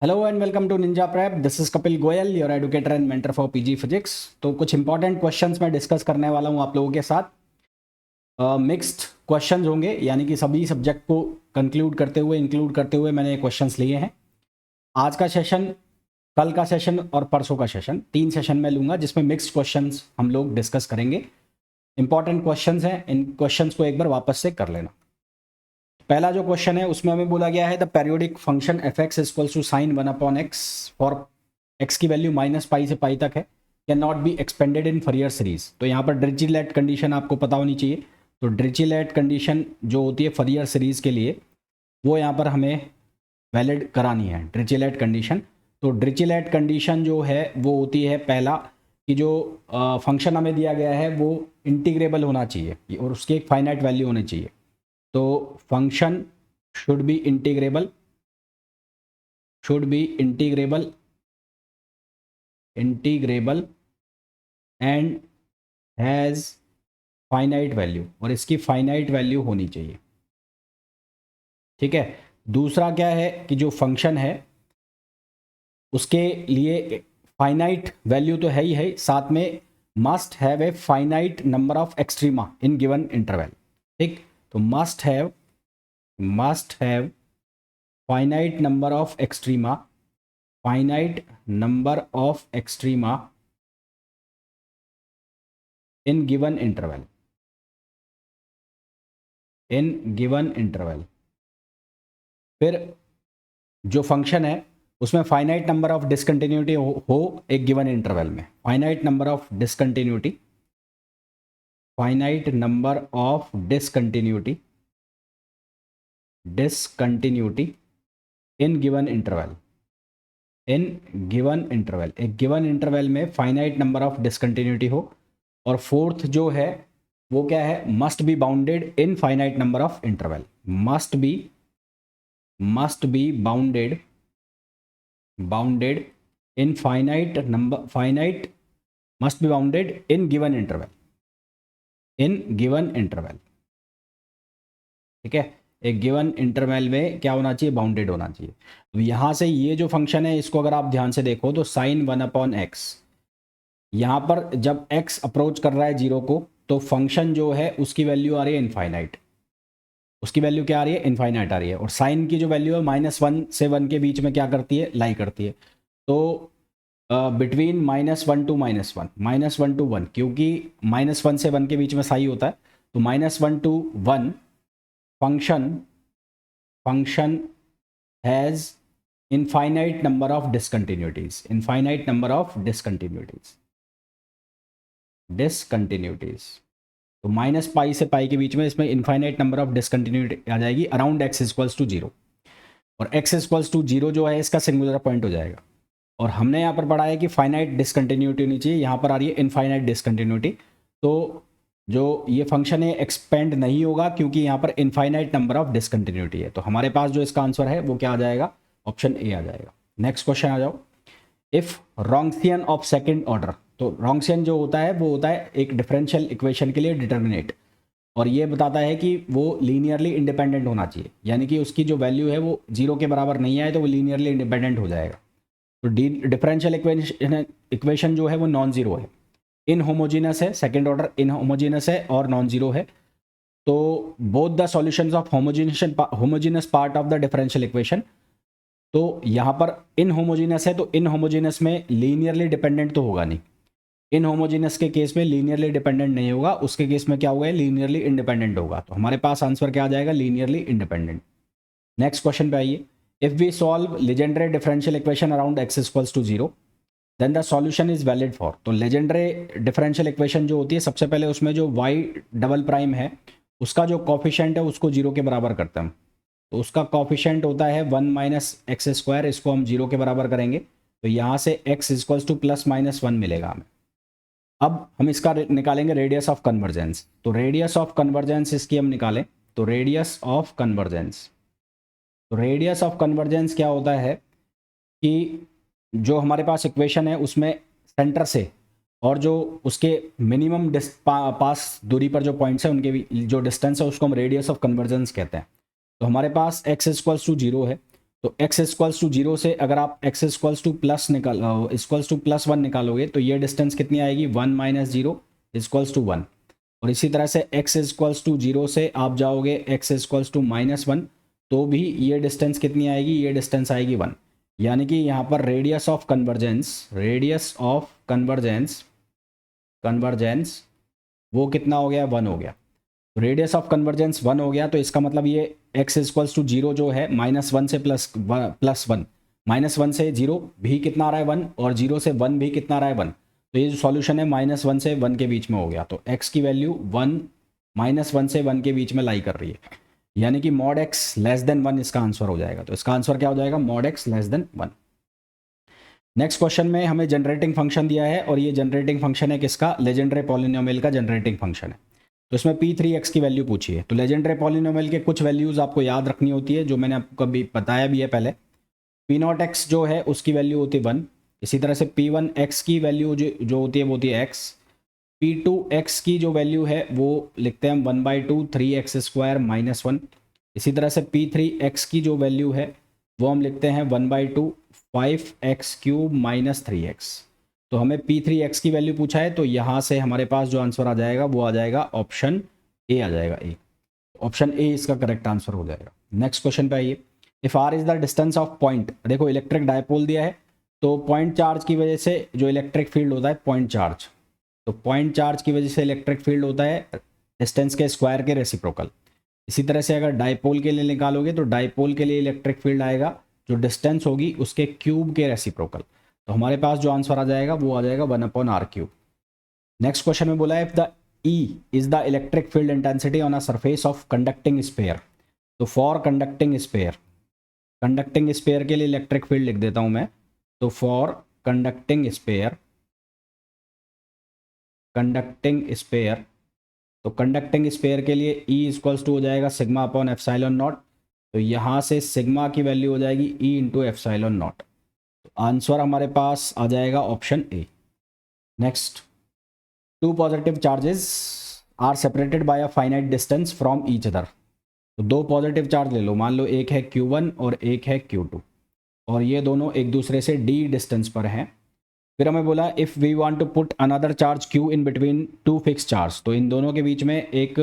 Hello and welcome to ninja prep. This is Kapil Goyal, your educator and mentor for PG physics. तो कुछ important questions मैं discuss करने वाला हूं आप लोगों के साथ। मिक्स्ड क्वेश्चंस होंगे, यानी कि सभी सब्जेक्ट को कंक्लूड करते हुए इंक्लूड करते हुए मैंने क्वेश्चंस लिए हैं। आज का सेशन, कल का सेशन और परसों का सेशन, 3 सेशन में लूंगा जिसमें मिक्स्ड क्वेश्चंस हम लोग डिस्कस करेंगे। इंपॉर्टेंट क्वेश्चंस हैं, इन क्वेश्चंस को एक बार वापस से कर लेना। पहला जो क्वेश्चन है उसमें हमें बोला गया है the periodic function F X equals to sine 1/x for X की वैल्यू -पाई से पाई तक है, can not be expanded in Fourier series. तो यहाँ पर ड्रिचिलेट कंडीशन आपको पता होनी चाहिए। तो ड्रिचिलेट कंडीशन जो होती है फरियर सीरीज के लिए, वो यहाँ पर हमें वैलिड करानी है, ड्रिचिलेट कंडीशन। तो ड्रिचिलेट कंडीशन जो है वो होती है, पहला कि जो फंक्शन हमें दिया गया है वो इंटीग्रेबल होना चाहिए और उसकी एक फाइनाइट वैल्यू होनी चाहिए। तो function should be integrable and has finite value, और इसकी फाइनाइट वैल्यू होनी चाहिए। ठीक है। दूसरा क्या है कि जो फंक्शन है उसके लिए फाइनाइट वैल्यू तो है ही है, साथ में must have a finite number of extrema in given interval. ठीक। तो must have finite number of extrema in given interval। फिर जो फंक्शन है उसमें फाइनाइट नंबर ऑफ डिसकंटिन्यूटी हो एक गिवन इंटरवल में, finite number of discontinuity in given interval. एक गिवन इंटरवल में फाइनाइट नंबर ऑफ डिसकंटिन्यूटी हो। और फोर्थ जो है वो क्या है, must be bounded in finite number of interval. Must be bounded in must be bounded in given interval. ठीक है। एक गिवन इंटरवल में क्या होना चाहिए, बाउंडेड होना चाहिए। तो यहां से ये जो फंक्शन है इसको अगर आप ध्यान से देखो तो साइन 1/x, यहाँ पर जब x अप्रोच कर रहा है 0 को तो फंक्शन जो है उसकी वैल्यू आ रही है इनफाइनाइट। उसकी वैल्यू क्या आ रही है, इनफाइनाइट आ रही है। और साइन की जो वैल्यू है -1 से 1 के बीच में क्या करती है, लाई करती है। तो बिटवीन -1 to -1, क्योंकि -1 से 1 के बीच में साई होता है, तो -1 to 1 function has infinite number of discontinuities. तो -पाई से पाई के बीच में इसमें इनफाइनाइट नंबर ऑफ डिसकंटिन्यूटी आ जाएगी अराउंड x इक्वल्स टू 0। और x इक्वल्स टू 0 जो है इसका सिंगुलर पॉइंट हो जाएगा। और हमने यहाँ पर पढ़ा है कि फाइनाइट डिसकंटिन्यूटी होनी चाहिए, यहाँ पर आ रही है इनफाइनाइट डिसकंटिन्यूटी। तो जो ये फंक्शन है एक्सपेंड नहीं होगा क्योंकि यहाँ पर इनफाइनाइट नंबर ऑफ डिसकंटिन्यूटी है। तो हमारे पास जो इसका आंसर है वो क्या आ जाएगा, ऑप्शन ए आ जाएगा। नेक्स्ट क्वेश्चन आ जाओ। इफ रॉन्सियन ऑफ सेकंड ऑर्डर, तो रॉन्सियन जो होता है वो होता है एक डिफरेंशियल इक्वेशन के लिए डिटर्मिनेट, और ये बताता है कि वो लीनियरली इंडिपेंडेंट होना चाहिए, यानी कि उसकी जो वैल्यू है वो 0 के बराबर नहीं आए तो वो लीनियरली इंडिपेंडेंट हो जाएगा। तो डिफरेंशियल इक्वेशन जो है वो नॉन जीरो है, इनहोमोजीनस है, सेकंड ऑर्डर इनहोमोजीनस है और नॉन जीरो है। तो both the solutions of homogeneous part of the differential equation, तो यहाँ पर इनहोमोजीनस है तो इनहोमोजीनस में लीनियरली डिपेंडेंट तो होगा नहीं। इनहोमोजीनस के केस में लीनियरली डिपेंडेंट नहीं होगा, उसके केस में क्या होगा, लीनियरली इंडिपेंडेंट होगा। तो हमारे पास आंसर क्या आ जाएगा, लीनियरली इंडिपेंडेंट। नेक्स्ट क्वेश्चन पे आइए। If we solve Legendre differential equation around x equals to 0 then the solution is valid for. तो लेजेंडरे डिफरेंशियल इक्वेशन जो होती है, सबसे पहले उसमें जो y" है उसका जो कॉफिशेंट है उसको 0 के बराबर करते हैं हम। तो उसका कॉफिशेंट होता है 1 - x², इसको हम 0 के बराबर करेंगे तो यहाँ से x इक्वल्स टू +-1 मिलेगा हमें। अब हम इसका निकालेंगे रेडियस ऑफ कन्वर्जेंस। तो रेडियस ऑफ कन्वर्जेंस इसकी हम निकालें तो रेडियस ऑफ कन्वर्जेंस क्या होता है कि जो हमारे पास इक्वेशन है उसमें सेंटर से और जो उसके मिनिमम पास दूरी पर जो पॉइंट्स हैं उनके जो डिस्टेंस है उसको हम रेडियस ऑफ कन्वर्जेंस कहते हैं। तो हमारे पास x इक्वल्स टू 0 है तो x इक्वल्स टू 0 से अगर आप x इक्वल्स टू प्लस 1 निकालोगे तो ये डिस्टेंस कितनी आएगी 1 माइनस 0 इक्वल्स टू 1। और इसी तरह से x इक्वल्स टू 0 से आप जाओगे x इक्वल्स टू -1 तो भी ये डिस्टेंस कितनी आएगी, ये डिस्टेंस आएगी 1। यानी कि यहाँ पर रेडियस ऑफ कन्वर्जेंस वो कितना हो गया, 1 हो गया। रेडियस ऑफ कन्वर्जेंस 1 हो गया तो इसका मतलब ये x इक्वल्स टू 0 जो है -1 से प्लस 1, -1 से 0 भी कितना आ रहा है 1, और 0 से 1 भी कितना आ रहा है 1। तो ये जो सॉल्यूशन है -1 से 1 के बीच में हो गया, तो x की वैल्यू -1 से 1 के बीच में लाई कर रही है, यानी कि mod x लेस देन 1 इसका आंसर हो जाएगा। तो इसका आंसर क्या हो जाएगा, mod x less than 1। Next question में हमें जनरेटिंग फंक्शन दिया है और ये जनरेटिंग फंक्शन है किसका, लेजेंडरे पॉलिनोमियल का जनरेटिंग फंक्शन है। तो इसमें p3x की वैल्यू पूछी है। तो लेजेंडरे पॉलिनोमियल के कुछ वैल्यूज़ आपको याद रखनी होती है जो मैंने आपको कभी बताया भी है पहले। p0x जो है उसकी वैल्यू होती है 1। इसी तरह से p1x की वैल्यू जो होती है वो होती है x। p2x की जो वैल्यू है वो लिखते हैं हम 1/2 3x² - 1। इसी तरह से p3x की जो वैल्यू है वो हम लिखते हैं 1/2 5x³ - 3x। तो हमें p3x की वैल्यू पूछा है, तो यहाँ से हमारे पास जो आंसर आ जाएगा वो आ जाएगा ऑप्शन ए आ जाएगा, ए। ऑप्शन ए इसका करेक्ट आंसर हो जाएगा। नेक्स्ट क्वेश्चन पे आइए। If R is the distance of point, देखो इलेक्ट्रिक डायपोल दिया है तो पॉइंट चार्ज की वजह से जो इलेक्ट्रिक फील्ड होता है पॉइंट चार्ज, तो पॉइंट चार्ज की वजह से इलेक्ट्रिक फील्ड होता है डिस्टेंस के स्क्वायर के रेसिप्रोकल। इसी तरह से अगर डायपोल के लिए निकालोगे तो डायपोल के लिए इलेक्ट्रिक फील्ड आएगा जो डिस्टेंस होगी उसके क्यूब के रेसिप्रोकल। तो हमारे पास जो आंसर आ जाएगा वो आ जाएगा 1/r³। नेक्स्ट क्वेश्चन में बोला है if the E is the electric field intensity on a surface of conducting sphere. तो फॉर कंडक्टिंग स्फीयर के लिए इलेक्ट्रिक फील्ड लिख देता हूं मैं। तो फॉर कंडक्टिंग स्फीयर तो कंडक्टिंग स्फीयर के लिए E इक्वल्स टू हो जाएगा σ/ε0। तो यहाँ से सिग्मा की वैल्यू हो जाएगी E × ε0। तो आंसर हमारे पास आ जाएगा option A. Next, 2 positive charges are separated by a finite distance from each other. तो 2 पॉजिटिव चार्ज ले लो, मान लो एक है Q1 और एक है Q2 और ये दोनों एक दूसरे से d डिस्टेंस पर हैं। फिर हमें बोला if we want to put another charge Q in between 2 fix charge. तो इन दोनों के बीच में एक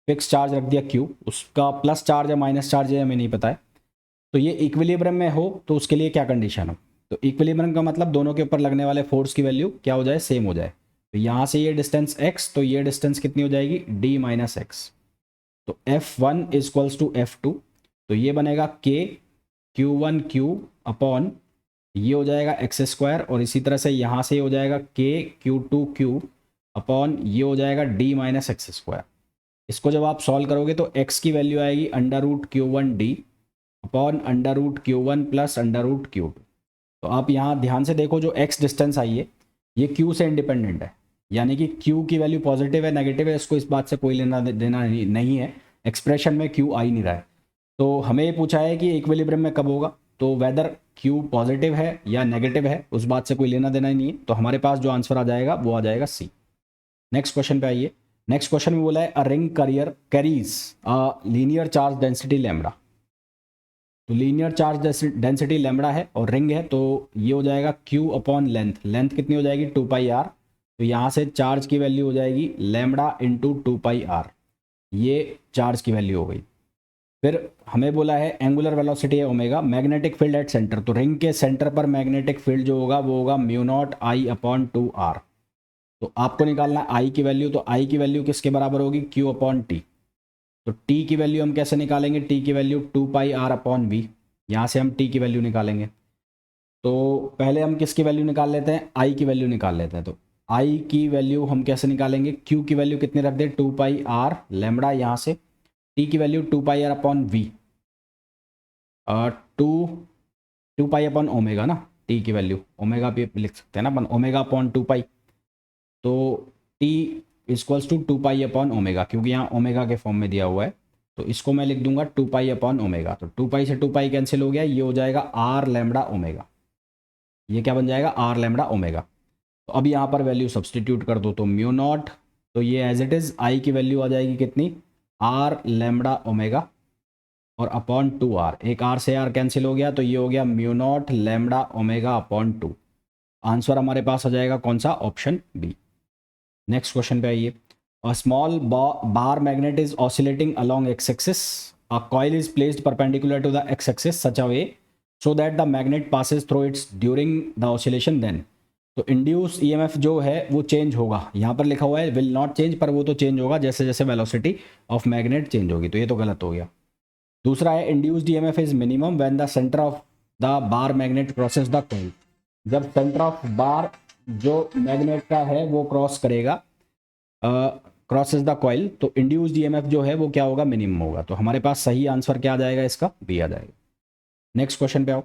फिक्स चार्ज रख दिया Q, उसका प्लस चार्ज है माइनस चार्ज है हमें नहीं पता है। तो ये इक्विलिब्रियम में हो तो उसके लिए क्या कंडीशन हो, तो इक्विलिब्रियम का मतलब दोनों के ऊपर लगने वाले फोर्स की वैल्यू क्या हो जाए, सेम हो जाए। तो यहाँ से ये डिस्टेंस x, तो ये डिस्टेंस कितनी हो जाएगी d - x। तो F1 = F2, तो ये बनेगा k Q1Q अपॉन ये हो जाएगा x², और इसी तरह से यहाँ से हो जाएगा k Q2Q अपॉन ये हो जाएगा d - x²। इसको जब आप सॉल्व करोगे तो x की वैल्यू आएगी √Q1d अपॉन √Q1 + √Q2। तो आप यहाँ ध्यान से देखो जो x डिस्टेंस आई है ये Q से इंडिपेंडेंट है, यानी कि Q की वैल्यू पॉजिटिव है नेगेटिव है इसको इस बात से कोई लेना देना नहीं है, एक्सप्रेशन में Q आ ही नहीं रहा है। तो हमें ये पूछा है कि इक्विलिब्रियम में कब होगा, तो वेदर Q पॉजिटिव है या नेगेटिव है उस बात से कोई लेना देना ही नहीं है। तो हमारे पास जो आंसर आ जाएगा वो आ जाएगा सी। नेक्स्ट क्वेश्चन पे आइए। नेक्स्ट क्वेश्चन में बोला है a ring carries a linear charge density lambda. तो लीनियर चार्ज डेंसिटी लैम्बडा है और रिंग है, तो ये हो जाएगा Q अपॉन लेंथ कितनी हो जाएगी 2πr। तो यहाँ से चार्ज की वैल्यू हो जाएगी लैम्बडा × 2πr, ये चार्ज की वैल्यू हो गई। फिर हमें बोला है एंगुलर वेलोसिटी है omega, magnetic field at centre. तो रिंग के सेंटर पर मैग्नेटिक फील्ड जो होगा वो होगा μ0I/2r। तो आपको निकालना है I की वैल्यू, तो I की वैल्यू किसके बराबर होगी Q/T। तो T की वैल्यू हम कैसे निकालेंगे, T की वैल्यू 2πr/v, यहाँ से हम T की वैल्यू निकालेंगे। तो पहले हम किसकी वैल्यू निकाल लेते हैं, I की वैल्यू निकाल लेते हैं। तो I की वैल्यू हम कैसे निकालेंगे, Q की वैल्यू कितनी रख दे 2πr लैम्बडा, यहाँ से T की वैल्यू 2πr/v, 2π/ω ना, T की वैल्यू ओमेगा भी लिख सकते हैं ना अपन, ω/2π। तो T = 2π/ω, क्योंकि यहाँ ओमेगा के फॉर्म में दिया हुआ है तो इसको मैं लिख दूंगा 2π/ω। तो 2π से 2π कैंसिल हो गया, ये हो जाएगा r λω, ये क्या बन जाएगा r λω। तो अब यहाँ पर वैल्यू सब्सटीट्यूट कर दो तो μ0, तो ये एज इट इज़ I की वैल्यू आ जाएगी कितनी r λω और अपॉन 2r, एक r से r कैंसिल हो गया तो ये हो गया mu naught lambda omega upon 2। Answer हमारे पास आ जाएगा कौन सा, ऑप्शन बी। नेक्स्ट क्वेश्चन पे आइए। A small bar magnet is oscillating along X axis, a coil is placed perpendicular to the X axis such a way so that the magnet passes through its during the oscillation, then तो induce EMF जो है वो change होगा। यहाँ पर लिखा हुआ है विल नॉट चेंज, पर वो तो चेंज होगा जैसे जैसे वेलोसिटी ऑफ मैग्नेट चेंज होगी, तो ये तो गलत हो गया। दूसरा है induced EMF is minimum when the centre of the bar magnet crosses the coil, जब सेंटर ऑफ बार जो मैग्नेट का है वो क्रॉस करेगा, क्रॉसेस द कॉइल, तो इंड्यूस्ड ईएमएफ जो है वो क्या होगा, मिनिमम होगा। तो हमारे पास सही आंसर क्या आ जाएगा इसका, बी आ जाएगा। नेक्स्ट क्वेश्चन पे आओ।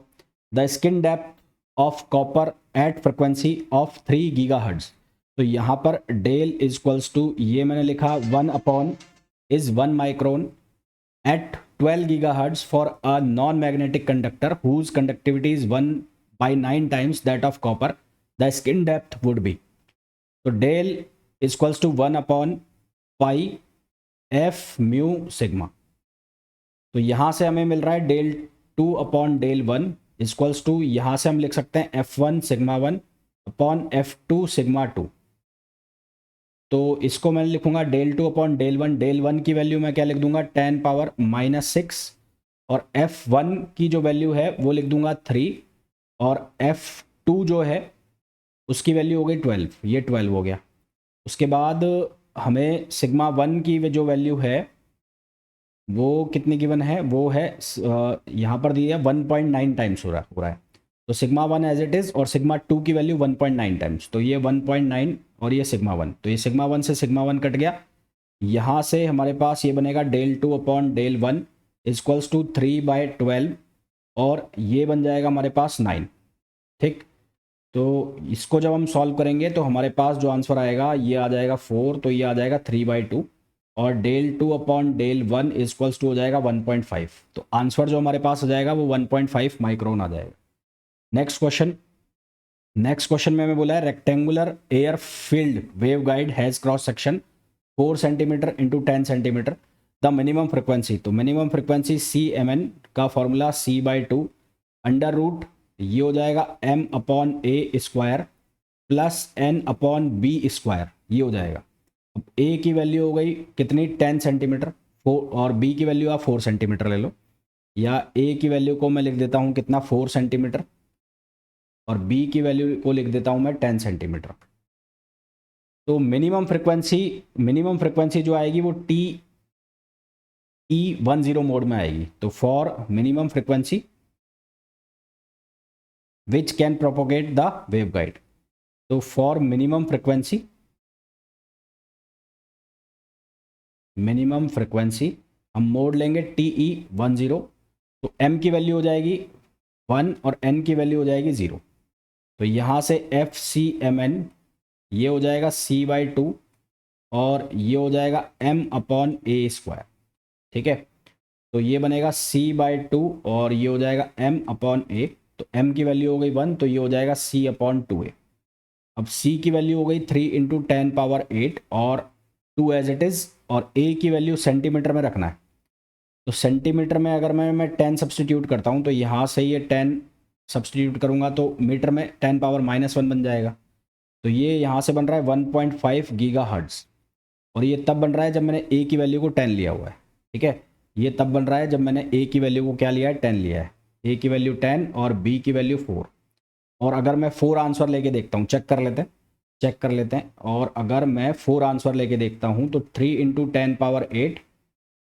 The skin depth of copper at frequency of 3 gigahertz, तो यहाँ पर डेल इज इक्वल्स टू, ये मैंने लिखा 1 upon is 1 micron at 12 gigahertz for a non-magnetic conductor whose conductivity is 1/9 times that of copper, the skin depth would be, तो del is equals to 1 upon pi f mu sigma, तो यहाँ से हमें मिल रहा है del 2 upon del 1 is equals to, यहाँ से हम लिख सकते हैं f1 sigma 1 upon f2 sigma 2, तो इसको मैं लिखूंगा डेल 2 अपॉन डेल 1। डेल 1 की वैल्यू मैं क्या लिख दूंगा, 10 पावर -6, और f1 की जो वैल्यू है वो लिख दूंगा 3, और f2 जो है उसकी वैल्यू हो गई 12, ये 12 हो गया। उसके बाद हमें सिग्मा 1 की जो वैल्यू है वो कितनी गिवन है, वो है यहाँ पर दिया 1.9 टाइम्स हो रहा है, तो सिग्मा 1 एज इट इज़, और सिग्मा 2 की वैल्यू 1.9 टाइम्स, तो ये 1.9 और ये सिग्मा 1, तो ये सिग्मा 1 से सिग्मा 1 कट गया। यहाँ से हमारे पास ये बनेगा del 2 upon del 1 equals to 3/12, और ये बन जाएगा हमारे पास 9। ठीक, तो इसको जब हम सॉल्व करेंगे तो हमारे पास जो आंसर आएगा ये आ जाएगा 4, तो ये आ जाएगा 3/2, और del 2 upon del 1 equals to हो जाएगा 1.5, तो आंसर जो हमारे पास आ जाएगा वो 1.5 माइक्रोन आ जाएगा। नेक्स्ट क्वेश्चन में हमें बोला है rectangular air field wave guide has cross section 4 centimetre into 10 centimetre, the minimum frequency, तो मिनिमम फ्रिक्वेंसी CMN का फॉर्मूला C/2 अंडर रूट, ये हो जाएगा M upon A square plus N upon B square, ये हो जाएगा। अब A की वैल्यू हो गई कितनी, 10 सेंटीमीटर, 4, और B की वैल्यू आप 4 सेंटीमीटर ले लो, या A की वैल्यू को मैं लिख देता हूँ कितना, 4 सेंटीमीटर, और B की वैल्यू को लिख देता हूँ मैं 10 सेंटीमीटर। तो मिनिमम फ्रिक्वेंसी जो आएगी वो TE10 मोड में आएगी, तो for minimum frequency which can propagate the waveguide, तो फॉर मिनिमम फ्रिक्वेंसी हम मोड लेंगे TE10, तो M की वैल्यू हो जाएगी 1 और N की वैल्यू हो जाएगी 0, तो यहाँ से FCMN ये हो जाएगा C/2, और ये हो जाएगा M अपॉन A स्क्वायर। ठीक है, तो ये बनेगा C/2 और ये हो जाएगा M अपॉन A, तो M की वैल्यू हो गई 1, तो ये हो जाएगा C अपॉन 2A। अब C की वैल्यू हो गई 3 इंटू 10 पावर 8 और 2 एज इट इज़, और A की वैल्यू सेंटीमीटर में रखना है, तो सेंटीमीटर में अगर मैं 10 सब्सटीट्यूट करता हूँ तो यहाँ से ये 10 सब्सटीट्यूट करूँगा तो मीटर में 10 पावर -1 बन जाएगा, तो ये यहाँ से बन रहा है 1.5 गीगाहर्ट्ज़, और ये तब बन रहा है जब मैंने A की वैल्यू को 10 लिया हुआ है। ठीक है, ये तब बन रहा है जब मैंने A की वैल्यू को क्या लिया है, 10 लिया है, A की वैल्यू 10 और B की वैल्यू 4, और अगर मैं 4 आंसर लेके देखता हूँ, चेक कर लेते हैं, और अगर मैं 4 आंसर लेके देखता हूँ तो 3 इंटू 10 पावर 8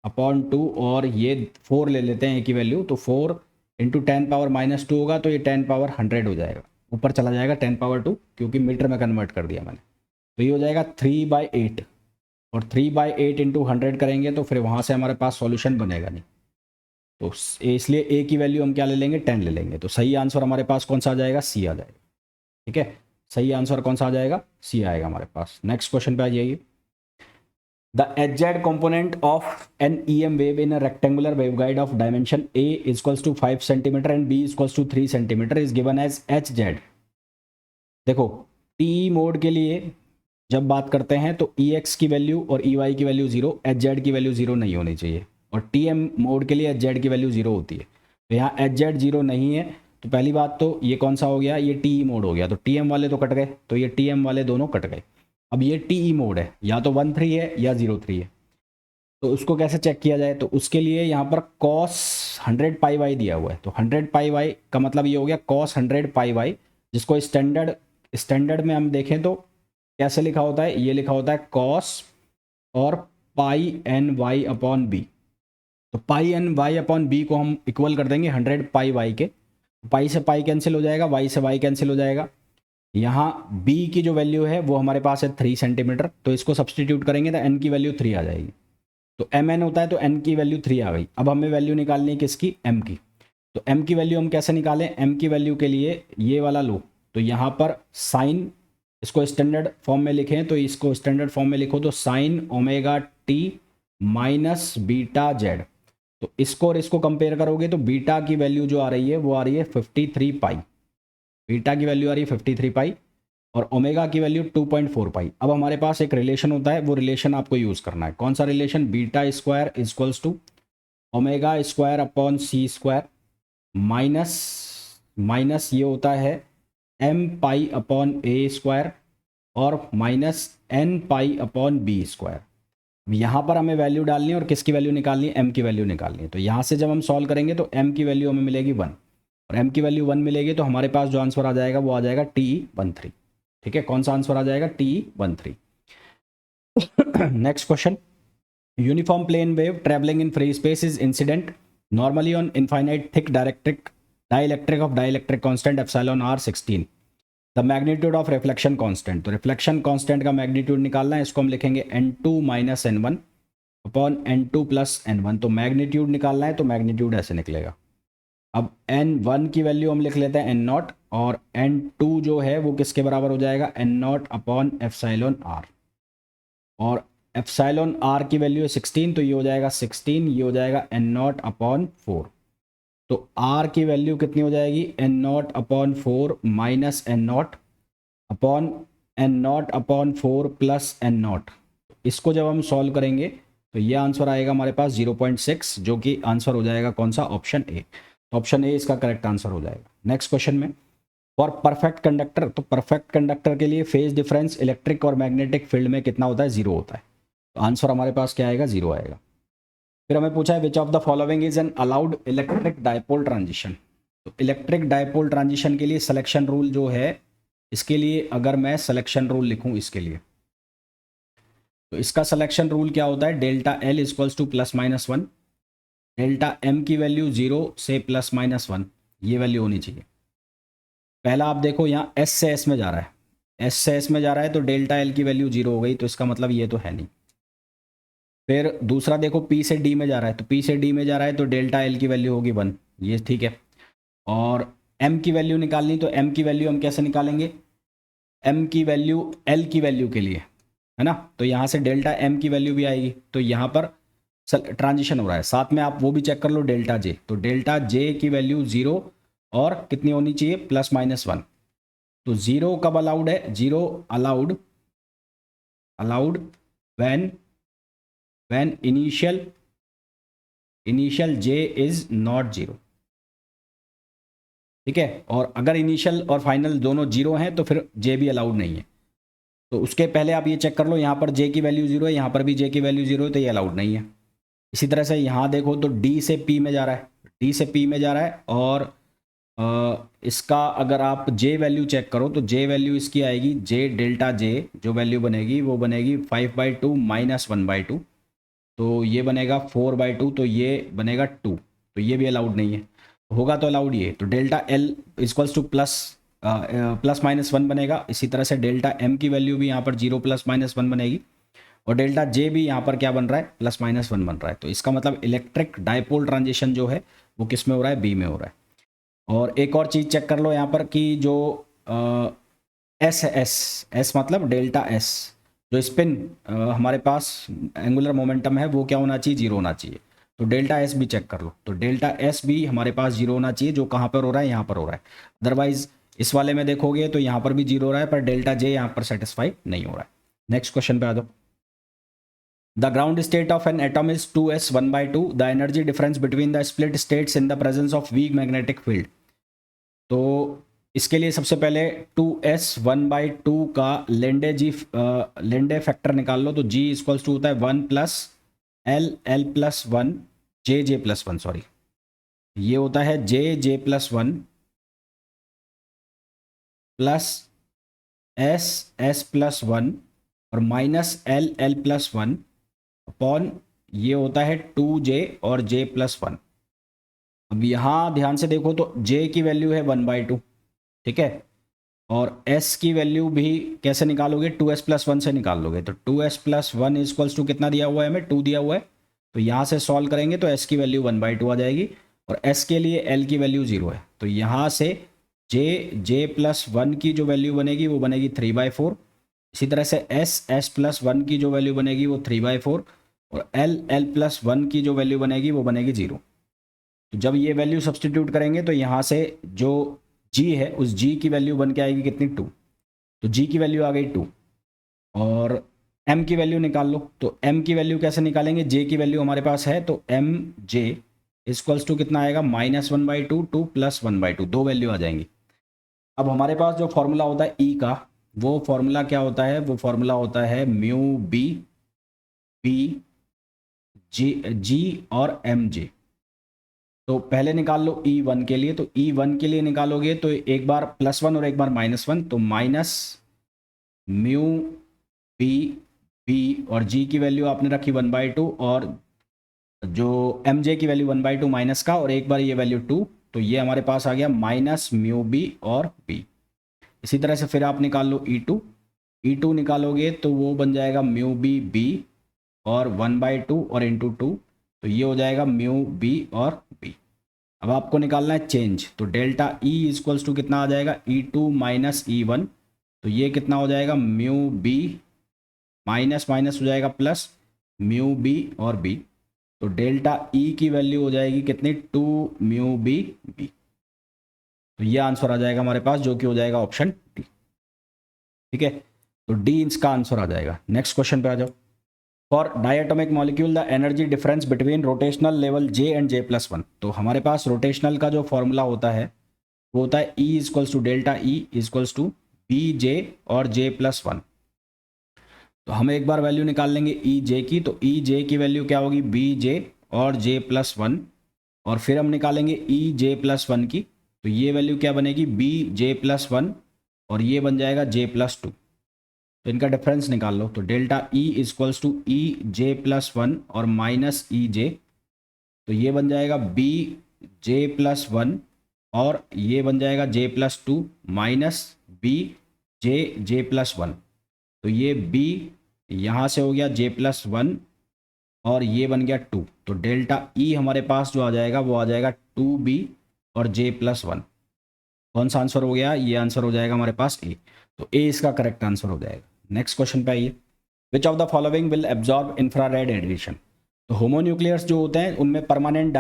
अपॉन 2, और ये 4 ले लेते हैं A की वैल्यू, तो 4 इंटू 10 पावर -2 होगा, तो ये 10 पावर 100 हो जाएगा, ऊपर चला जाएगा 10 पावर 2 क्योंकि मीटर में कन्वर्ट कर दिया मैंने, तो ये हो जाएगा 3/8, और 3/8 इंटू 100 करेंगे तो फिर वहाँ से हमारे पास सॉल्यूशन बनेगा नहीं, तो इसलिए A की वैल्यू हम क्या ले लेंगे, 10 ले लेंगे, तो सही आंसर हमारे पास कौन सा आ जाएगा, C आ जाएगा। ठीक है, सही आंसर कौन सा आ जाएगा, C आएगा हमारे पास। नेक्स्ट क्वेश्चन पे आ जाइए। The HZ component of an EM wave in a rectangular waveguide of dimension A is equals to 5 cm and B is equals to 3 cm is given as HZ। देखो TE mode के लिए जब बात करते हैं तो EX की value और EY की वैल्यू 0, HZ की वैल्यू 0 नहीं होनी चाहिए। और टी एम मोड के लिए एच जेड की वैल्यू 0 होती है। तो यहाँ एच जेड 0 नहीं है, तो पहली बात तो ये कौन सा हो गया, ये टी ई मोड हो गया। तो टी एम वाले तो कट गए, तो ये टी एम वाले दोनों कट गए। अब ये टी ई मोड है, या तो 1 3 है या 0 3 है। तो उसको कैसे चेक किया जाए, तो उसके लिए यहाँ पर कॉस 100 पाई वाई दिया हुआ है। तो 100 पाई वाई का मतलब ये हो गया कॉस 100 पाई वाई, जिसको स्टैंडर्ड में हम देखें तो कैसे लिखा होता है, ये लिखा होता है कॉस और पाई एन वाई अपॉन बी। तो पाई एन वाई अपॉन बी को हम इक्वल कर देंगे 100 पाई वाई के। पाई से पाई कैंसिल हो जाएगा, वाई से वाई कैंसिल हो जाएगा। यहाँ बी की जो वैल्यू है वो हमारे पास है 3 सेंटीमीटर, तो इसको सब्सटीट्यूट करेंगे तो एन की वैल्यू 3 आ जाएगी। तो एम एन होता है, तो एन की वैल्यू 3 आ गई। अब हमें वैल्यू निकालनी है किसकी, एम की। तो एम की वैल्यू हम कैसे निकालें, एम की वैल्यू के लिए ये वाला लो, तो यहाँ पर साइन, इसको स्टैंडर्ड फॉर्म में लिखें तो इसको स्टैंडर्ड फॉर्म में लिखो तो sine omega T minus beta Z. तो इसको और इसको कंपेयर करोगे तो बीटा की वैल्यू जो आ रही है वो आ रही है 53 पाई। बीटा की वैल्यू आ रही है 53 पाई और ओमेगा की वैल्यू 2.4 पाई। अब हमारे पास एक रिलेशन होता है, वो रिलेशन आपको यूज़ करना है। कौन सा relation, beta square equals to omega square upon C square minus minus ये होता है M pi upon A square और minus N pi upon B square. यहाँ पर हमें वैल्यू डालनी है और किसकी वैल्यू निकालनी है, एम की वैल्यू निकालनी है। तो यहाँ से जब हम सॉल्व करेंगे तो एम की वैल्यू हमें मिलेगी 1 और एम की वैल्यू 1 मिलेगी, तो हमारे पास जो आंसर आ जाएगा वो आ जाएगा TE13। ठीक है, कौन सा आंसर आ जाएगा, TE13। Next question, uniform plane wave travelling in free space is incident normally on infinite thick dielectric of dielectric constant epsilon r 16। The magnitude of reflection constant, तो रिफ्लेक्शन कांस्टेंट का magnitude निकालना है, इसको हम लिखेंगे n2 minus n1 upon n2 plus n1। तो magnitude निकालना है तो मैग्नीट्यूड ऐसे निकलेगा। अब n1 की वैल्यू हम लिख लेते हैं n0 और n2 जो है वो किसके बराबर हो जाएगा, n0 अपॉन एप्सिलॉन r। और एप्सिलॉन r की वैल्यू है 16, तो ये हो जाएगा 16, ये हो जाएगा n0 अपॉन 4। तो r की वैल्यू कितनी हो जाएगी, n0 upon 4 minus n0 upon 4 plus n0। इसको जब हम सॉल्व करेंगे तो ये आंसर आएगा हमारे पास 0.6, जो कि आंसर हो जाएगा कौन सा, ऑप्शन ए। तो ऑप्शन ए इसका करेक्ट आंसर हो जाएगा। नेक्स्ट क्वेश्चन में, फॉर परफेक्ट कंडक्टर, तो परफेक्ट कंडक्टर के लिए फेज डिफरेंस इलेक्ट्रिक और मैग्नेटिक फील्ड में कितना होता है, 0 होता है। तो आंसर हमारे पास क्या आएगा, 0 आएगा। फिर हमें पूछा है विच of the following is an allowed electric dipole transition. तो इलेक्ट्रिक डायपोल ट्रांजिशन के लिए सिलेक्शन रूल जो है, इसके लिए अगर मैं सिलेक्शन रूल लिखूं इसके लिए, तो इसका सिलेक्शन रूल क्या होता है, delta L equals to plus minus 1, delta M की वैल्यू 0 से प्लस माइनस 1, ये वैल्यू होनी चाहिए। पहला आप देखो यहाँ एस से एस में जा रहा है, एस से एस में जा रहा है तो डेल्टा एल की वैल्यू 0 हो गई, तो इसका मतलब ये तो है नहीं। फिर दूसरा देखो पी से डी में जा रहा है, तो पी से डी में जा रहा है तो डेल्टा एल की वैल्यू होगी 1, ये ठीक है। और एम की वैल्यू निकालनी, तो एम की वैल्यू हम कैसे निकालेंगे, एम की वैल्यू एल की वैल्यू के लिए है ना, तो यहाँ से डेल्टा एम की वैल्यू भी आएगी। तो यहाँ पर ट्रांजिशन हो रहा है, साथ में आप वो भी चेक कर लो डेल्टा जे, तो डेल्टा जे की वैल्यू 0 और कितनी होनी चाहिए, प्लस माइनस 1। तो 0 कब अलाउड है, 0 allowed when initial J is not 0। ठीक है, और अगर इनिशियल और फाइनल दोनों 0 हैं तो फिर जे भी अलाउड नहीं है। तो उसके पहले आप ये चेक कर लो, यहाँ पर जे की वैल्यू 0 है, यहाँ पर भी जे की वैल्यू 0 है, तो ये अलाउड नहीं है। इसी तरह से यहाँ देखो तो डी से पी में जा रहा है, डी से पी में जा रहा है, और इसका अगर आप जे वैल्यू चेक करो तो जे वैल्यू इसकी आएगी, जे डेल्टा जे जो वैल्यू बनेगी वो बनेगी 5/2 माइनस 1/2, तो ये बनेगा 4/2, तो ये बनेगा 2, तो ये भी अलाउड नहीं है। होगा तो अलाउड ये, तो delta L equals to plus minus 1 बनेगा। इसी तरह से डेल्टा एम की वैल्यू भी यहाँ पर 0 प्लस माइनस 1 बनेगी, और डेल्टा जे भी यहाँ पर क्या बन रहा है, प्लस माइनस 1 बन रहा है। तो इसका मतलब इलेक्ट्रिक डायपोल ट्रांजिशन जो है वो किस में हो रहा है, बी में हो रहा है। और एक और चीज़ चेक कर लो यहाँ पर कि जो एस मतलब डेल्टा एस, जो स्पिन हमारे पास एंगुलर मोमेंटम है वो क्या होना चाहिए, 0 होना चाहिए। तो डेल्टा एस भी चेक कर लो, तो डेल्टा एस भी हमारे पास 0 होना चाहिए, जो कहाँ पर हो रहा है, यहाँ पर हो रहा है। अदरवाइज इस वाले में देखोगे तो यहाँ पर भी 0 हो रहा है, पर डेल्टा जे यहाँ पर सेटिस्फाई नहीं हो रहा है। नेक्स्ट क्वेश्चन पे आ जाओ। The ground state of an atom is 2s 1/2, the energy difference between the split states in the presence of weak magnetic field. तो इसके लिए सबसे पहले 2s 1/2 का लेंडे फैक्टर निकाल लो। तो g इक्वल्स टू होता है 1 प्लस l+1 j+1, सॉरी, ये होता है j+1 प्लस s+1 और माइनस l+1 अपॉन ये होता है 2j और j+1। अब यहाँ ध्यान से देखो तो j की वैल्यू है 1/2, ठीक है, और s की वैल्यू भी कैसे निकालोगे, 2s+1 से निकाल लोगे। तो 2s+1 इक्वल्स टू कितना दिया हुआ है हमें, 2 दिया हुआ है। तो यहाँ से सॉल्व करेंगे तो s की वैल्यू 1/2 आ जाएगी और s के लिए l की वैल्यू 0 है। तो यहाँ से j+1 की जो वैल्यू बनेगी वो बनेगी 3/4। इसी तरह से s+1 की जो वैल्यू बनेगी वो 3/4 और l+1 की जो वैल्यू बनेगी वो बनेगी 0। तो जब ये वैल्यू सब्सटीट्यूट करेंगे तो यहाँ से जो g है उस g की वैल्यू बन के आएगी कितनी, 2। तो g की वैल्यू आ गई 2 और m की वैल्यू निकाल लो। तो m की वैल्यू कैसे निकालेंगे, j की वैल्यू हमारे पास है तो mj इक्वल्स टू कितना आएगा, -1/2 2 + 1/2, दो वैल्यू आ जाएंगी। अब हमारे पास जो फॉर्मूला होता है E का, वो फॉर्मूला क्या होता है, वो फॉर्मूला होता है μb p g और mj। तो पहले निकाल लो E1 के लिए। तो E1 के लिए निकालोगे तो एक बार +1 और एक बार -1, तो माइनस म्यू बी और g की वैल्यू आपने रखी 1/2 और जो mj की वैल्यू 1/2 माइनस का और एक बार ये वैल्यू 2, तो ये हमारे पास आ गया -μb और b। इसी तरह से फिर आप निकाल लो E2 निकालोगे तो वो बन जाएगा μb b और 1/2 और इंटू 2, तो ये हो जाएगा μb और b। अब आपको निकालना है चेंज, तो डेल्टा E इक्वल्स टू कितना आ जाएगा, E2 माइनस E1, तो ये कितना हो जाएगा, μb माइनस माइनस हो जाएगा प्लस μb और b। तो डेल्टा E की वैल्यू हो जाएगी कितनी, 2 μb b। तो ये आंसर आ जाएगा हमारे पास, जो कि हो जाएगा ऑप्शन डी। ठीक है, तो डी इसका आंसर आ जाएगा। नेक्स्ट क्वेश्चन पे आ जाओ। For diatomic molecule the energy difference between rotational level j and j+1। तो हमारे पास रोटेशनल का जो फॉर्मूला होता है वो होता है E equals to delta E equals to bj और j+1। तो हम एक बार वैल्यू निकाल लेंगे EJ की। तो EJ की वैल्यू क्या होगी, bj और j+1, और फिर हम निकालेंगे EJ+1 की। तो ये वैल्यू क्या बनेगी, bj+1 और ये बन जाएगा j+2। तो इनका डिफरेंस निकाल लो। तो delta E equals to EJ+1 और माइनस EJ, तो ये बन जाएगा bj+1 और ये बन जाएगा j+2 माइनस bj+1। तो ये b यहाँ से हो गया j+1 और ये बन गया 2। तो डेल्टा E हमारे पास जो आ जाएगा वो आ जाएगा 2b और j+1। कौन सा आंसर हो गया, ये आंसर हो जाएगा हमारे पास ए। तो ए इसका करेक्ट आंसर हो जाएगा। नेक्स्ट क्वेश्चन पे आइए। Which of the following will absorb infrared radiation. तो होमोन्यूक्लियर्स जो होते हैं उनमें परमानेंट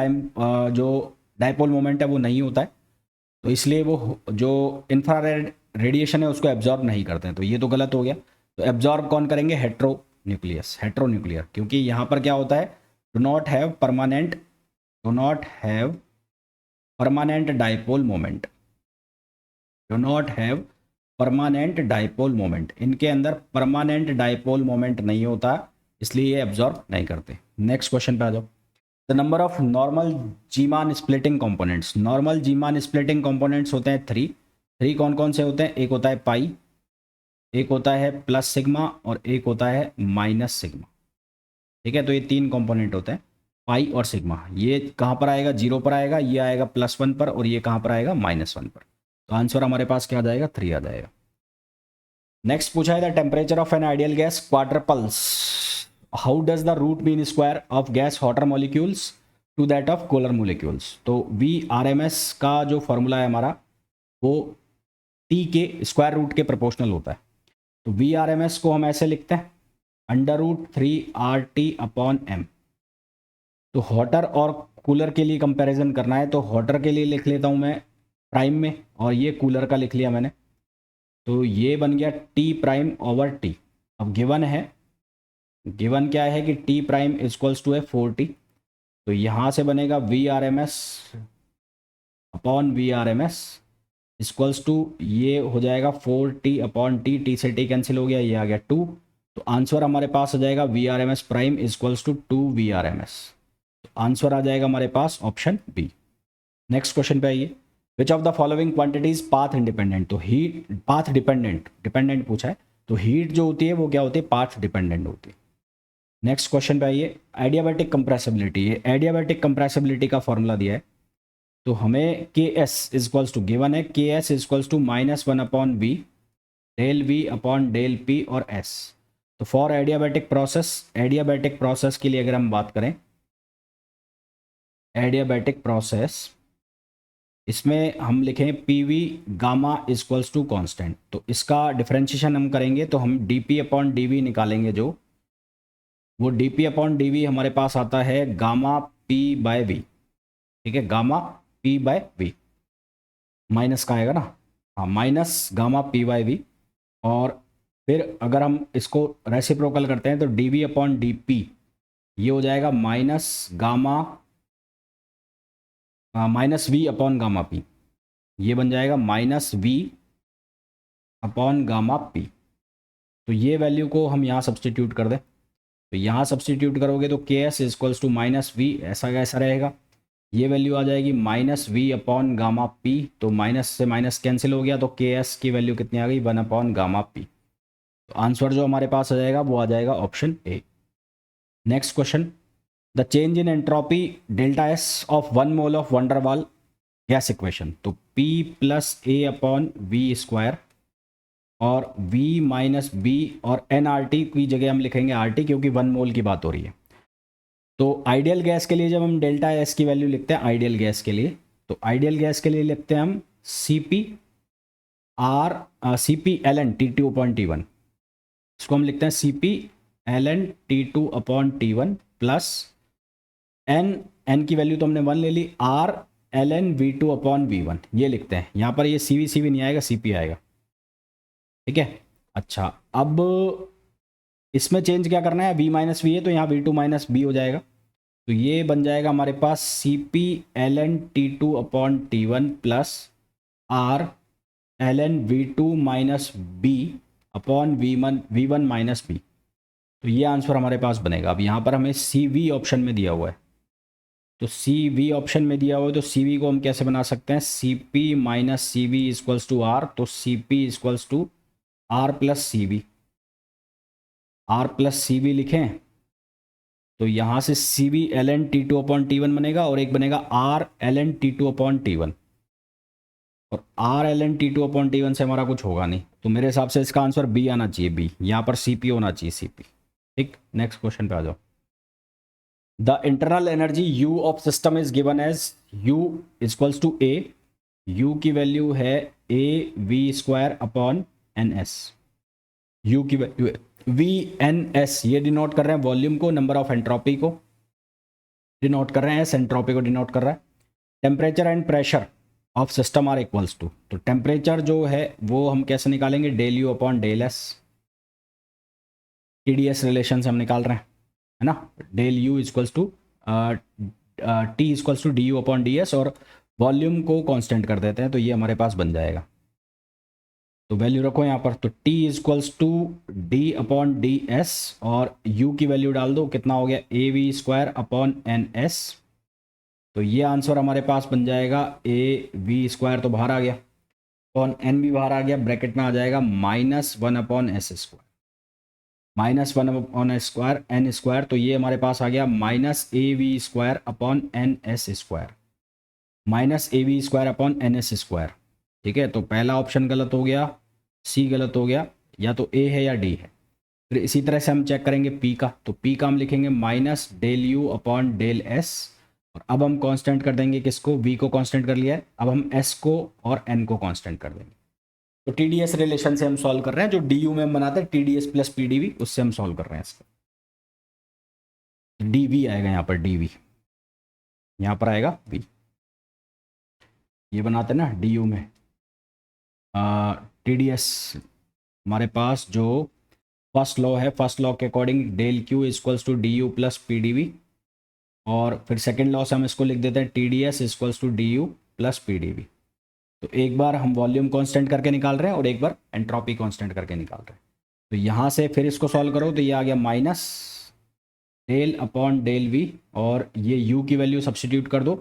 जो डायपोल मोमेंट है वो नहीं होता है, तो इसलिए वो जो इंफ्रारेड रेडिएशन है उसको एब्जॉर्ब नहीं करते हैं। तो ये तो गलत हो गया। तो एब्जॉर्ब कौन करेंगे, हेट्रोन्यूक्लियर, क्योंकि यहाँ पर क्या होता है, do not have permanent dipole moment, do not have permanent dipole moment, इनके अंदर परमानेंट डायपोल मोमेंट नहीं होता, इसलिए ये एब्जॉर्ब नहीं करते। नेक्स्ट क्वेश्चन पे आ जाओ। The number of normal Zeeman splitting components. Normal Zeeman splitting components होते हैं 3 कौन कौन से होते हैं, एक होता है पाई, एक होता है प्लस सिग्मा और एक होता है माइनस सिग्मा। ठीक है, तो ये 3 कंपोनेंट होते हैं, पाई और सिग्मा। ये कहाँ पर आएगा, 0 पर आएगा, ये आएगा +1 पर और ये कहाँ पर आएगा, -1 पर। तो आंसर हमारे पास क्या आ जाएगा, 3 आ जाएगा। नेक्स्ट पूछा है the temperature of an ideal gas quadruples, how does the root mean square of gas hotter molecules to that of colder molecules. तो VRMS का जो फॉर्मूला है हमारा वो T के स्क्वायर रूट के प्रोपोर्शनल होता है। तो VRMS को हम ऐसे लिखते हैं √3RT/m। तो हॉटर और कूलर के लिए कंपैरिजन करना है, तो हॉटर के लिए लिख लेता हूँ मैं प्राइम में और ये कूलर का लिख लिया मैंने। तो ये बन गया T'/T। अब गिवन है गिवन क्या है कि टी प्राइम इक्वल्स टू है 4t, तो यहाँ से बनेगा V R M S upon V R M S equals to, ये हो जाएगा 4t अपॉन टी, टी से टी कैंसिल हो गया, ये आ गया 2। तो आंसर हमारे पास आ जाएगा V R M S prime equals to 2 V R M S. तो आंसर आ जाएगा हमारे पास ऑप्शन बी। नेक्स्ट क्वेश्चन पे आइए, which of the following quantities path independent. तो हीट पाथ डिपेंडेंट, डिपेंडेंट पूछा है, तो हीट जो होती है वो क्या होती है, पाथ डिपेंडेंट होती है। नेक्स्ट क्वेश्चन पे आइए, एडियाबैटिक कंप्रेसिबिलिटी। ये एडियाबैटिक कंप्रेसिबिलिटी का फॉर्मूला दिया है, तो हमें के एस इजक्वल्स टू गिवन है, K S equals to -1 upon V del V upon del P और एस। तो for adiabatic process, adiabatic process के लिए अगर हम बात करें, एडियाबैटिक प्रोसेस, इसमें हम लिखें P V gamma equals to constant. तो इसका डिफरेंशिएशन हम करेंगे तो हम D P upon D V निकालेंगे, जो वो D P upon D V हमारे पास आता है गामा पी बाय वी। ठीक है, gamma P by V, minus का आएगा ना, हाँ, minus gamma P by V. और फिर अगर हम इसको रेसिप्रोकल करते हैं तो D V upon D P ये हो जाएगा minus gamma minus V upon gamma P, ये बन जाएगा minus V upon gamma P. तो ये वैल्यू को हम यहाँ सब्सटीट्यूट कर दें, तो यहाँ सब्सटीट्यूट करोगे तो K S equals to minus V, ऐसा कैसा रहेगा, ये वैल्यू आ जाएगी minus V upon gamma P. तो माइनस से माइनस कैंसिल हो गया, तो के एस की वैल्यू कितनी आ गई, 1 अपॉन गामा पी। तो आंसर जो हमारे पास आ जाएगा वो आ जाएगा option A. Next question, the change in entropy delta S of 1 mole of van der Waals gas equation. तो P plus A upon V square और V माइनस बी और एन आर टी की जगह हम लिखेंगे आर टी, क्योंकि 1 मोल की बात हो रही है। तो आइडियल गैस के लिए जब हम डेल्टा एस की वैल्यू लिखते हैं आइडियल गैस के लिए, तो आइडियल गैस के लिए लिखते हैं हम C P L N T two upon T one. इसको हम लिखते हैं C P L N T two upon T one plus N, N की वैल्यू तो हमने 1 ले ली, R L N V two upon V one, ये लिखते हैं। यहाँ पर ये सी वी नहीं आएगा, सी पी आएगा। ठीक है, अच्छा, अब इसमें चेंज क्या करना है, वी माइनस वी है तो यहाँ वी टू माइनस बी हो जाएगा। तो ये बन जाएगा हमारे पास C P L N T two upon T one plus R L N V two minus B upon V one minus B. तो ये आंसर हमारे पास बनेगा। अब यहाँ पर हमें सी वी ऑप्शन में दिया हुआ है, तो सी वी ऑप्शन में दिया हुआ है, तो सी वी को हम कैसे बना सकते हैं, C P minus C V equals to R. तो C P equals to R plus C V, R plus C V लिखें तो यहाँ से C V L N T two upon T one बनेगा और एक बनेगा R L N T two upon T one. और R L N T two upon T one से हमारा कुछ होगा नहीं, तो मेरे हिसाब से इसका आंसर बी आना चाहिए, बी, यहाँ पर सी पी होना चाहिए, सी पी। ठीक, नेक्स्ट क्वेश्चन पे आ जाओ। The internal energy U of system is given as U equals to A, U की वैल्यू है A V square upon N S. U की वैल्यू है वी एन एस, ये डिनोट कर रहे हैं वॉल्यूम को, नंबर ऑफ एंट्रोपी को डिनोट कर रहे हैं, एंट्रोपी को डिनोट कर रहा है। Temperature and pressure of system are equals to, तो टेम्परेचर जो है वो हम कैसे निकालेंगे, del U upon del S, T D S relation से हम निकाल रहे हैं, है ना। Del U equals to T equals to D U upon D S, और वॉल्यूम को कांस्टेंट कर देते हैं, तो ये हमारे पास बन जाएगा। तो वैल्यू रखो यहाँ पर, तो T equals to D upon D S और U की वैल्यू डाल दो, कितना हो गया, A V square upon N S. तो ये आंसर हमारे पास बन जाएगा, ए वी स्क्वायर तो बाहर आ गया अपॉन एन भी बाहर आ गया, ब्रैकेट में आ जाएगा -1 upon S square, -1 upon S square N square. तो ये हमारे पास आ गया minus A V square upon N S square, minus A V square upon N S square. ठीक है, तो पहला ऑप्शन गलत हो गया, सी गलत हो गया, या तो ए है या डी है। फिर इसी तरह से हम चेक करेंगे पी का, तो पी का हम लिखेंगे minus del U upon del S, और अब हम कांस्टेंट कर देंगे किसको, वी को कांस्टेंट कर लिया है, अब हम एस को और एन को कांस्टेंट कर देंगे। तो टी डी एस रिलेशन से हम सॉल्व कर रहे हैं, जो डी यू में हम बनाते हैं T D S plus P D V, उससे हम सॉल्व कर रहे हैं इसका। डी वी आएगा यहाँ पर, डी वी यहाँ पर आएगा वी, ये बनाते हैं ना डी यू में टी डी एस, हमारे पास जो फर्स्ट लॉ है, फर्स्ट लॉ के according del Q equals to D U plus P D V, और फिर सेकेंड लॉ से हम इसको लिख देते हैं T D S equals to D U plus P D V. तो एक बार हम वॉल्यूम कांस्टेंट करके निकाल रहे हैं और एक बार एंट्रोपी कांस्टेंट करके निकाल रहे हैं। तो यहाँ से फिर इसको सॉल्व करो तो ये आ गया minus del upon del V, और ये यू की वैल्यू सब्सटीट्यूट कर दो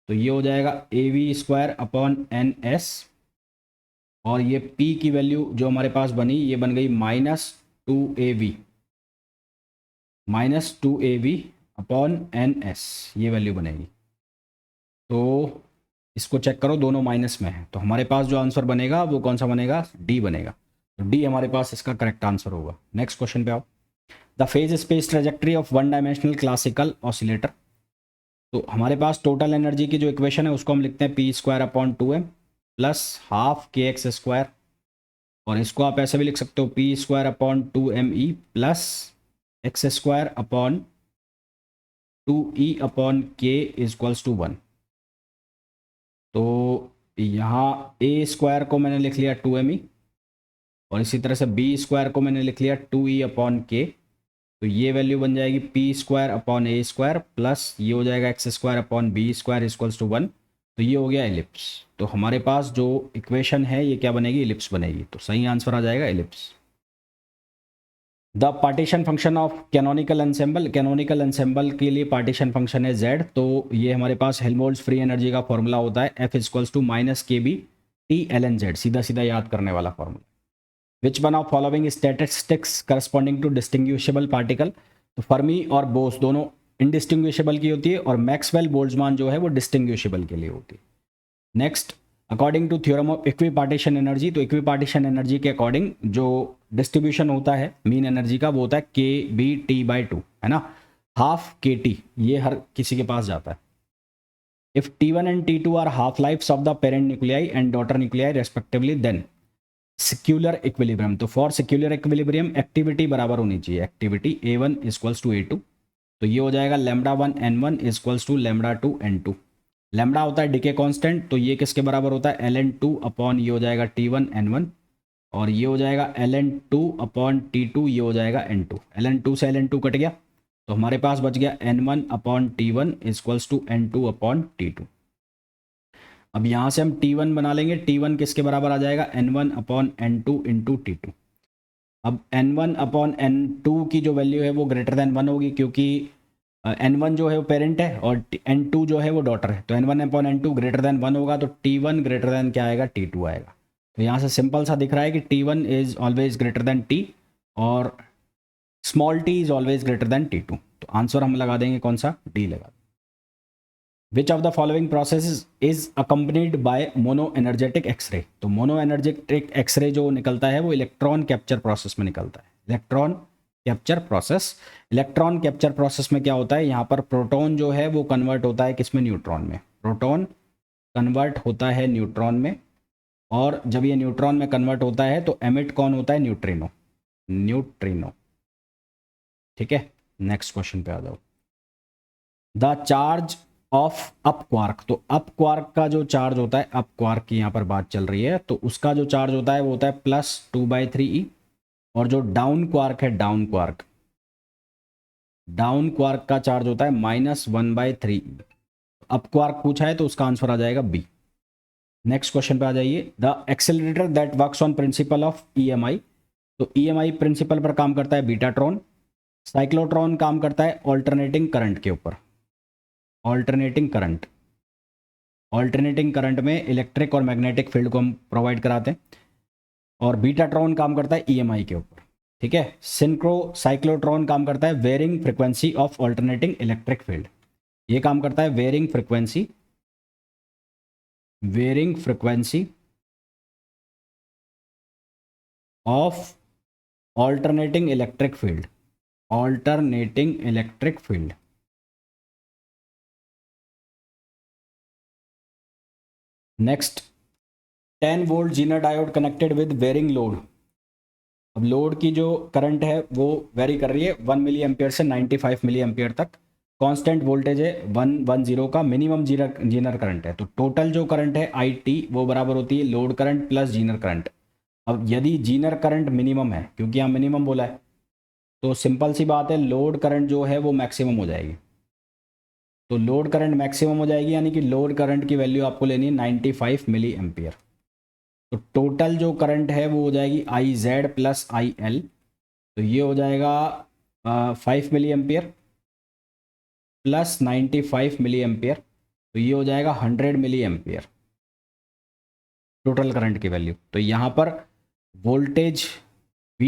तो ये हो जाएगा A V square upon N S, और ये पी की वैल्यू जो हमारे पास बनी ये बन गई minus two A V upon N S, ये वैल्यू बनेगी। तो इसको चेक करो, दोनों माइनस में है, तो हमारे पास जो आंसर बनेगा वो कौन सा बनेगा, डी बनेगा। तो डी हमारे पास इसका करेक्ट आंसर होगा। नेक्स्ट क्वेश्चन पे आओ। The phase space trajectory of one dimensional classical oscillator. तो हमारे पास टोटल एनर्जी की जो इक्वेशन है उसको हम लिखते हैं P square upon two M plus half K X square, और इसको आप ऐसे भी लिख सकते हो P square upon two M E plus X square upon two E upon K equals to one. तो यहाँ ए स्क्वायर को मैंने लिख लिया टू एम ई, और इसी तरह से बी स्क्वायर को मैंने लिख लिया टू ई अपॉन के, तो ये वैल्यू बन जाएगी P square upon A square plus ये हो जाएगा X square upon B square equals to one. तो ये हो गया एलिप्स। तो हमारे पास जो इक्वेशन है ये क्या बनेगी, एलिप्स बनेगी। तो सही आंसर आ जाएगा ellipse. The partition function of canonical ensemble. Canonical ensemble के लिए पार्टीशन फंक्शन है z, तो ये हमारे पास हेल्महोल्ट्ज फ्री एनर्जी का फॉर्मूला होता है F equals to minus K B T L N Z, सीधा सीधा याद करने वाला formula. Which one of following statistics corresponding to distinguishable particle. तो फर्मी और बोस दोनों इनडिस्टिंग्विशेबल की होती है, और मैक्सवेल बोल्ट्जमान जो है वो डिस्टिंग्विशेबल के लिए होती है। Next, according to theorem of equipartition energy. तो इक्विपार्टीशन एनर्जी के अकॉर्डिंग जो डिस्ट्रीब्यूशन होता है मीन एनर्जी का वो होता है के बी टी बाई टू, है ना, हाफ के टी, ये हर किसी के पास जाता है। If T1 and T2 are half lifes of the parent nuclei and daughter nuclei respectively, then secular equilibrium. तो फॉर सिक्यूलर इक्विलिब्रियम एक्टिविटी बराबर होनी चाहिए, activity A1 equals to A2, तो ये हो जाएगा lambda one N1 equals to lambda two N2। Lambda होता है डिके कांस्टेंट, तो ये किसके बराबर होता है ln2 अपॉन ये हो जाएगा T1 N1, और ये हो जाएगा ln2 अपॉन T2, ये हो जाएगा N2। ln2 से ln2 कट गया तो हमारे पास बच गया N1 upon T1 equals to N2 upon T2। अब यहाँ से हम T1 बना लेंगे, T1 किसके बराबर आ जाएगा, N1 upon N2 into T2। अब N1 अपॉन N2 की जो वैल्यू है वो ग्रेटर देन 1 होगी, क्योंकि N1 जो है वो पेरेंट है और N2 जो है वो डॉटर है, तो N1 upon N2 greater than 1 होगा, तो T1 ग्रेटर देन क्या आएगा, T2 आएगा। तो यहाँ से सिंपल सा दिख रहा है कि T1 is always greater than T और small t is always greater than T2। तो आंसर हम लगा देंगे कौन सा, डी लगा। Which of the following process is accompanied by mono energetic X ray. तो मोनो एनर्जेटिक एक्सरे जो निकलता है वो इलेक्ट्रॉन कैप्चर प्रोसेस में निकलता है। Electron capture process, electron capture process में क्या होता है, यहाँ पर प्रोटॉन जो है वो कन्वर्ट होता है किसमें, न्यूट्रॉन में। प्रोटॉन कन्वर्ट होता है न्यूट्रॉन में, और जब ये न्यूट्रॉन में कन्वर्ट होता है तो एमिट कौन होता है, न्यूट्रिनो, न्यूट्रिनो। ठीक है, नेक्स्ट क्वेश्चन पे आ जाओ। The charge of up quark. तो अप क्वार्क का जो चार्ज होता है, अप क्वार्क की यहाँ पर बात चल रही है, तो उसका जो चार्ज होता है वो होता है +2/3e, और जो डाउन क्वार्क है, डाउन क्वार्क का चार्ज होता है -1/3e। अप क्वार्क पूछा है तो उसका आंसर आ जाएगा बी। नेक्स्ट क्वेश्चन पे आ जाइए। The accelerator that works on principle of EMI। तो EMI प्रिंसिपल पर काम करता है बीटाट्रॉन। साइक्लोट्रॉन काम करता है ऑल्टरनेटिंग करंट के ऊपर, ऑल्टरनेटिंग करंट में इलेक्ट्रिक और मैग्नेटिक फील्ड को हम प्रोवाइड कराते हैं, और बीटाट्रॉन काम करता है EMI के ऊपर। ठीक है, साइक्लोट्रॉन काम करता है varying frequency of alternating electric field. ये काम करता है varying frequency of alternating electric field, next, 10 volt Zener diode connected with varying load. अब लोड की जो करंट है वो वेरी कर रही है 1 मिली एम्पियर से 95 मिली एम्पियर तक। कांस्टेंट वोल्टेज है 110 का, मिनिमम जीनर करंट है। तो टोटल जो करंट है IT वो बराबर होती है load current plus Zener current. अब यदि जीनर करंट मिनिमम है, क्योंकि यहाँ मिनिमम बोला है, तो सिंपल सी बात है, लोड करंट जो है वो मैक्सिमम हो जाएगी। तो लोड करंट मैक्सिमम हो जाएगी, यानी कि लोड करंट की वैल्यू आपको लेनी है 95 मिली एम्पियर। तो टोटल जो करंट है वो हो जाएगी I Z plus I L. तो ये हो जाएगा 5 milliampere plus 95 milliampere, तो ये हो जाएगा 100 मिली एम्पियर टोटल करंट की वैल्यू। तो यहाँ पर voltage V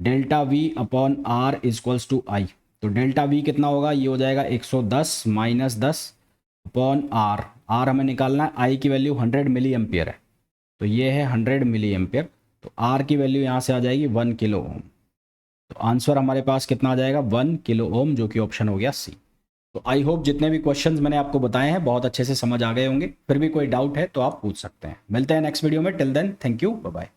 delta V upon R equals to I. तो डेल्टा V कितना होगा, ये हो जाएगा 110 माइनस 10 अपॉन R। R हमें निकालना है, I की वैल्यू 100 मिली एम्पियर है, तो ये है 100 मिली एम्पियर। तो R की वैल्यू यहाँ से आ जाएगी 1 किलो ओम। तो आंसर हमारे पास कितना आ जाएगा, 1 किलो ओम, जो कि ऑप्शन हो गया सी। तो आई होप जितने भी क्वेश्चंस मैंने आपको बताए हैं बहुत अच्छे से समझ आ गए होंगे। फिर भी कोई डाउट है तो आप पूछ सकते हैं। मिलते हैं नेक्स्ट वीडियो में। Till then thank you, bye bye.